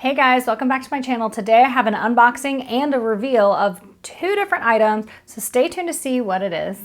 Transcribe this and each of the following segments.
Hey guys, welcome back to my channel. Today I have an unboxing and a reveal of two different items, so stay tuned to see what it is.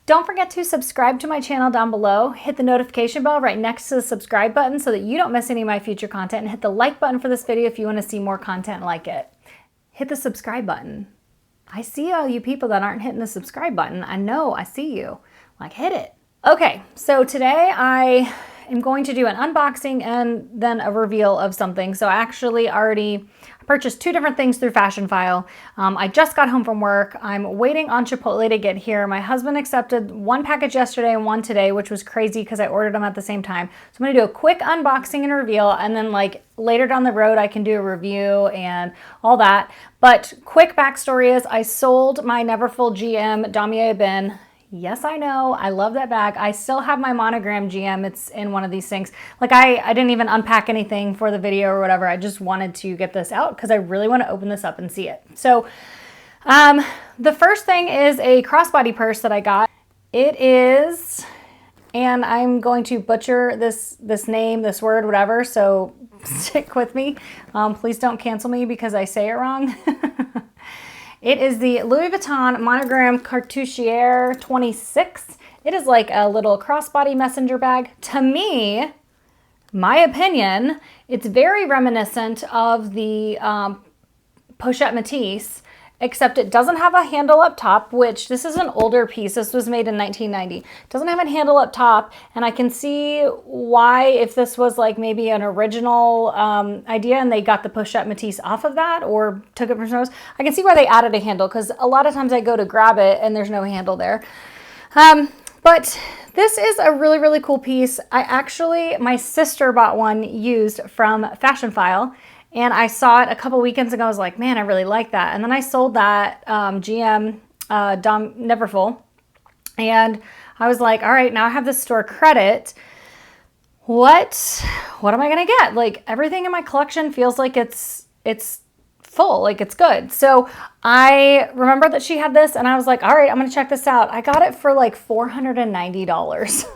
Don't forget to subscribe to my channel down below. Hit the notification bell right next to the subscribe button so that you don't miss any of my future content, and hit the like button for this video if you want to see more content like it. Hit the subscribe button. I see all you people that aren't hitting the subscribe button. I know, I see you. Like, hit it. Okay, so today I am going to do an unboxing and then a reveal of something. So I actually already purchased two different things through Fashionphile. I just got home from work. I'm waiting on Chipotle to get here. My husband accepted one package yesterday and one today, which was crazy because I ordered them at the same time. So I'm gonna do a quick unboxing and reveal, and then like later down the road, I can do a review and all that. But quick backstory is I sold my Neverfull GM Damier bin. Yes, I know. I love that bag. I still have my monogram GM. It's in one of these things. Like I didn't even unpack anything for the video or whatever. I just wanted to get this out because I really want to open this up and see it. So the first thing is a crossbody purse that I got. It is, and I'm going to butcher this name, this word, whatever. So stick with me. Please don't cancel me because I say it wrong. It is the Louis Vuitton Monogram Cartouchiere 26. It is like a little crossbody messenger bag. To me, my opinion, it's very reminiscent of the Pochette Matisse, except it doesn't have a handle up top, which this is an older piece. This was made in 1990. It doesn't have a handle up top, and I can see why, if this was like maybe an original idea and they got the Pochette Matisse off of that or took it from somewhere else, I can see why they added a handle, because a lot of times I go to grab it and there's no handle there. But this is a really, really cool piece. My sister bought one used from Fashionphile, and I saw it a couple weekends ago. I was like, man, I really like that. And then I sold that GM Neverfull. And I was like, all right, now I have this store credit. What am I gonna get? Like, everything in my collection feels like it's full, like it's good. So I remember that she had this and I was like, all right, I'm gonna check this out. I got it for like $490.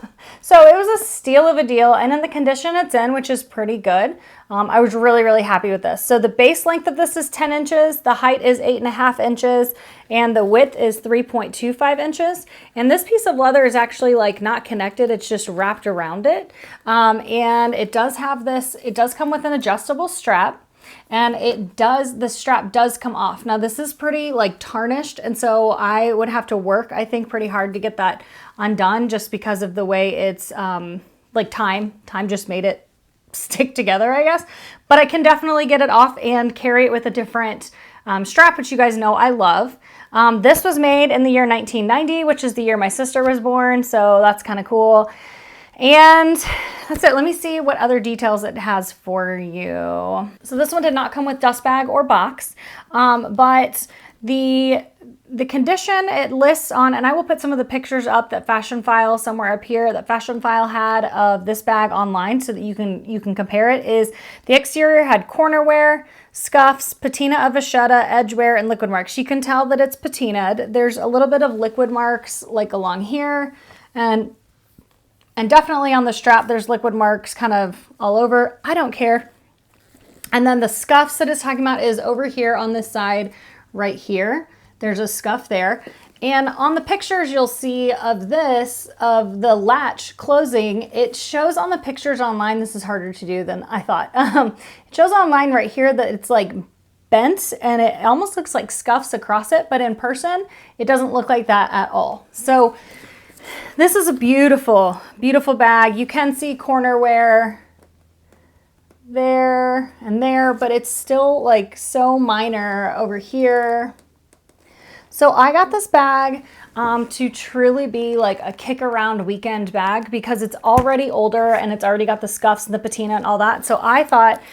So it was a steal of a deal, and in the condition it's in, which is pretty good. I was really, really happy with this. So the base length of this is 10 inches, the height is 8.5 inches, and the width is 3.25 inches. And this piece of leather is actually like not connected, it's just wrapped around it. And it does have this, it does come with an adjustable strap. And the strap does come off. Now this is pretty like tarnished, and so I would have to work, I think, pretty hard to get that undone, just because of the way it's like time just made it stick together, I guess. But I can definitely get it off and carry it with a different strap, which you guys know I love. This was made in the year 1990, which is the year my sister was born, so that's kind of cool. And that's it. Let me see what other details it has for you. So this one did not come with dust bag or box, but the condition it lists on, and I will put some of the pictures up that Fashionphile, somewhere up here, that Fashionphile had of this bag online so that you can compare it, is the exterior had corner wear, scuffs, patina of vachetta, edge wear, and liquid marks. You can tell that it's patinaed. There's a little bit of liquid marks like along here, and definitely on the strap, there's liquid marks kind of all over. I don't care. And then the scuffs that it's talking about is over here on this side right here. There's a scuff there. And on the pictures you'll see of this, of the latch closing, it shows on the pictures online, this is harder to do than I thought. It shows online right here that it's like bent, and it almost looks like scuffs across it, but in person, it doesn't look like that at all. So this is a beautiful, beautiful bag. You can see corner wear there and there, but it's still like so minor over here. So I got this bag to truly be like a kick around weekend bag, because it's already older and it's already got the scuffs and the patina and all that. So I thought,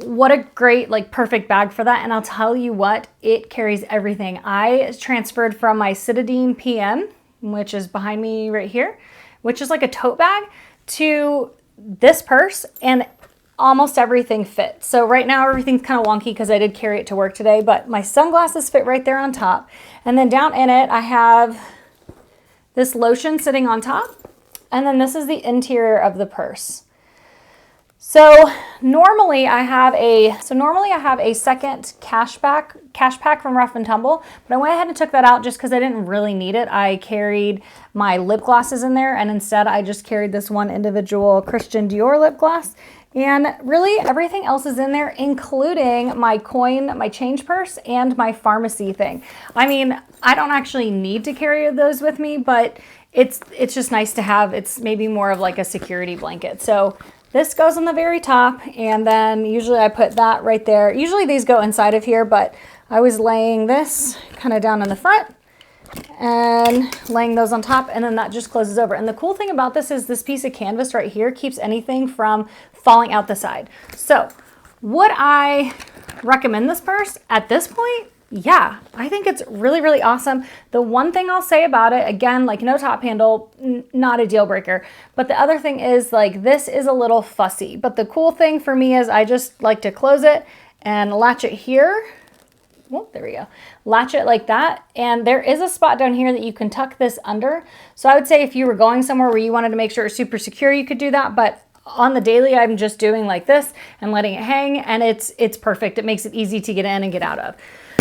what a great, like, perfect bag for that. And I'll tell you what, it carries everything. I transferred from my Citadine PM, which is behind me right here, which is like a tote bag, to this purse, and almost everything fits. So right now everything's kind of wonky because I did carry it to work today, but my sunglasses fit right there on top. And then down in it, I have this lotion sitting on top. And then this is the interior of the purse. So normally I have a second cash pack from Rough and Tumble, but I went ahead and took that out just because I didn't really need it. I carried my lip glosses in there, and instead I just carried this one individual Christian Dior lip gloss. And really everything else is in there, including my change purse, and my pharmacy thing. I mean, I don't actually need to carry those with me, but it's just nice to have. It's maybe more of like a security blanket. So this goes on the very top, and then usually I put that right there. Usually these go inside of here, but I was laying this kind of down in the front and laying those on top, and then that just closes over. And the cool thing about this is this piece of canvas right here keeps anything from falling out the side. So would I recommend this purse at this point? Yeah, I think it's really, really awesome. The one thing I'll say about it, again, like no top handle, not a deal breaker. But the other thing is, like, this is a little fussy. But the cool thing for me is I just like to close it and latch it here. Well, there we go. Latch it like that. And there is a spot down here that you can tuck this under. So I would say if you were going somewhere where you wanted to make sure it's super secure, you could do that. But on the daily, I'm just doing like this and letting it hang, and it's perfect. It makes it easy to get in and get out of.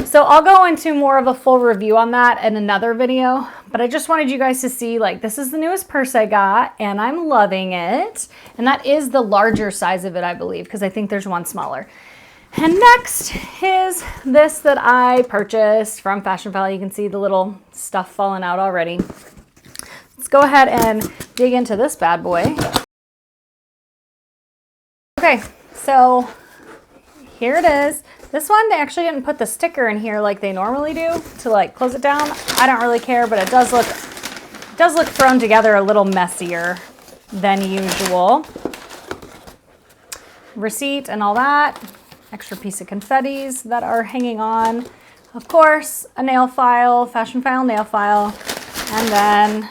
So I'll go into more of a full review on that in another video, but I just wanted you guys to see, like, this is the newest purse I got and I'm loving it. And that is the larger size of it, I believe, because I think there's one smaller. And next is this that I purchased from Fashionphile. You can see the little stuff falling out already. Let's go ahead and dig into this bad boy. Okay, so here it is. This one, they actually didn't put the sticker in here like they normally do to like close it down. I don't really care, but it does look thrown together a little messier than usual. Receipt and all that. Extra piece of confettis that are hanging on. Of course, a nail file, Fashionphile nail file, and then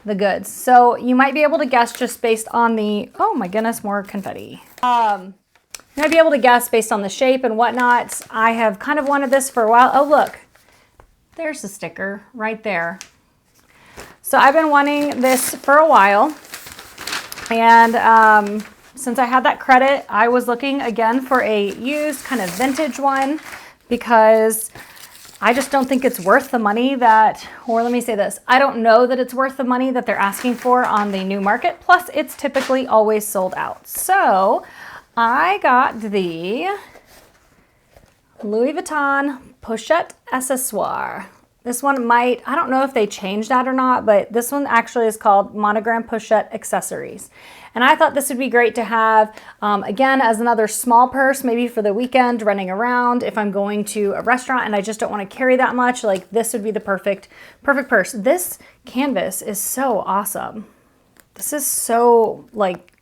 the goods. So you might be able to guess just based on the, oh my goodness, more confetti. You might be able to guess based on the shape and whatnot. I have kind of wanted this for a while. Oh, look, there's the sticker right there. So I've been wanting this for a while. And since I had that credit, I was looking again for a used kind of vintage one because I just don't think it's worth the money that, or let me say this, I don't know that it's worth the money that they're asking for on the new market. Plus, it's typically always sold out. So I got the Louis Vuitton Pochette Accessories. This one might, I don't know if they changed that or not, but this one actually is called Monogram Pochette Accessories. And I thought this would be great to have, again, as another small purse, maybe for the weekend, running around. If I'm going to a restaurant and I just don't want to carry that much, like this would be the perfect purse. This canvas is so awesome. This is so, like,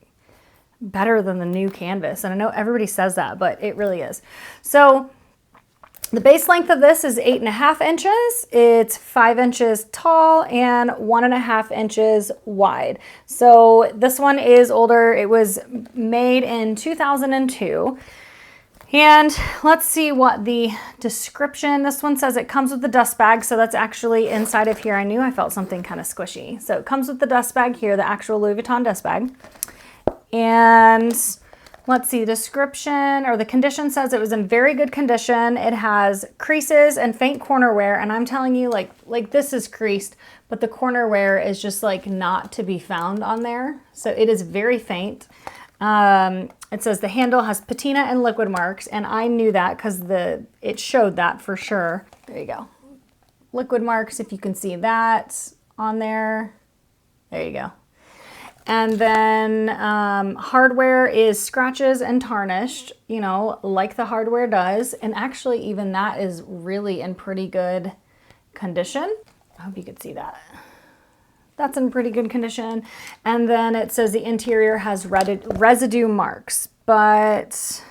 better than the new canvas. And I know everybody says that, but it really is. So the base length of this is 8.5 inches. It's 5 inches tall and 1.5 inches wide. So this one is older. It was made in 2002. And let's see what the description, this one says it comes with the dust bag. So that's actually inside of here. I knew I felt something kind of squishy. So it comes with the dust bag here, the actual Louis Vuitton dust bag. And let's see, the description or the condition says it was in very good condition. It has creases and faint corner wear. And I'm telling you, like this is creased, but the corner wear is just like not to be found on there. So it is very faint. It says the handle has patina and liquid marks. And I knew that because it showed that for sure. There you go. Liquid marks, if you can see that on there. There you go. And then hardware is scratches and tarnished, you know, like the hardware does. And actually even that is really in pretty good condition. I hope you could see that. That's in pretty good condition. And then it says the interior has residue marks, but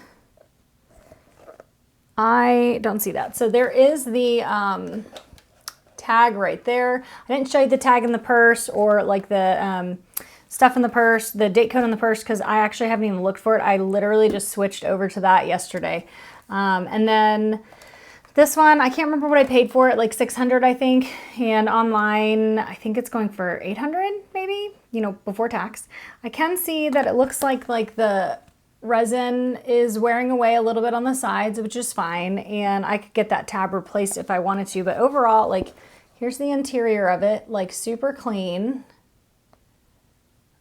I don't see that. So there is the tag right there. I didn't show you the tag in the purse or like the stuff in the purse, the date code in the purse, because I actually haven't even looked for it. I literally just switched over to that yesterday. And then this one, I can't remember what I paid for it, like $600, I think. And online, I think it's going for $800, maybe, you know, before tax. I can see that it looks like the resin is wearing away a little bit on the sides, which is fine. And I could get that tab replaced if I wanted to. But overall, like, here's the interior of it, like super clean.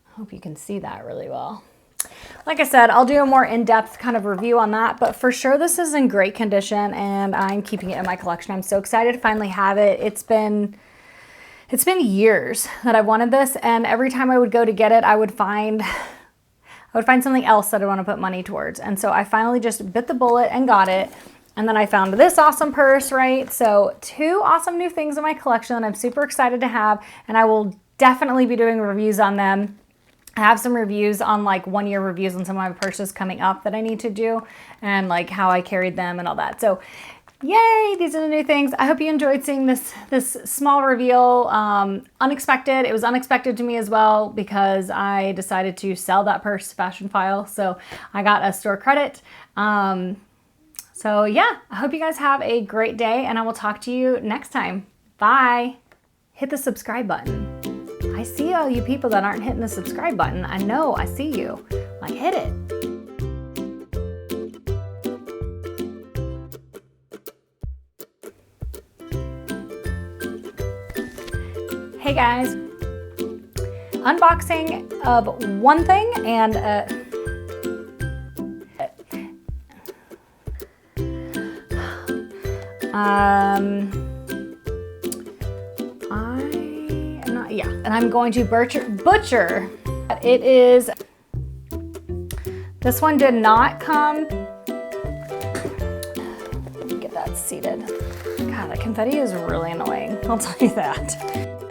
I hope you can see that really well. Like I said, I'll do a more in-depth kind of review on that, but for sure this is in great condition and I'm keeping it in my collection. I'm so excited to finally have it. It's been years that I wanted this, and every time I would go to get it, I would find something else that I want to put money towards. And so I finally just bit the bullet and got it. And then I found this awesome purse, right? So 2 awesome new things in my collection that I'm super excited to have, and I will definitely be doing reviews on them. I have some reviews on like 1-year reviews on some of my purses coming up that I need to do, and like how I carried them and all that. So yay, these are the new things. I hope you enjoyed seeing this small reveal. Unexpected. It was unexpected to me as well because I decided to sell that purse, Fashionphile. So I got a store credit. So yeah, I hope you guys have a great day and I will talk to you next time. Bye. Hit the subscribe button. I see all you people that aren't hitting the subscribe button. I know, I see you. Like, hit it. Hey guys, unboxing of one thing and and I'm going to butcher. It is, this one did not come. Let me get that seated. God, that confetti is really annoying. I'll tell you that.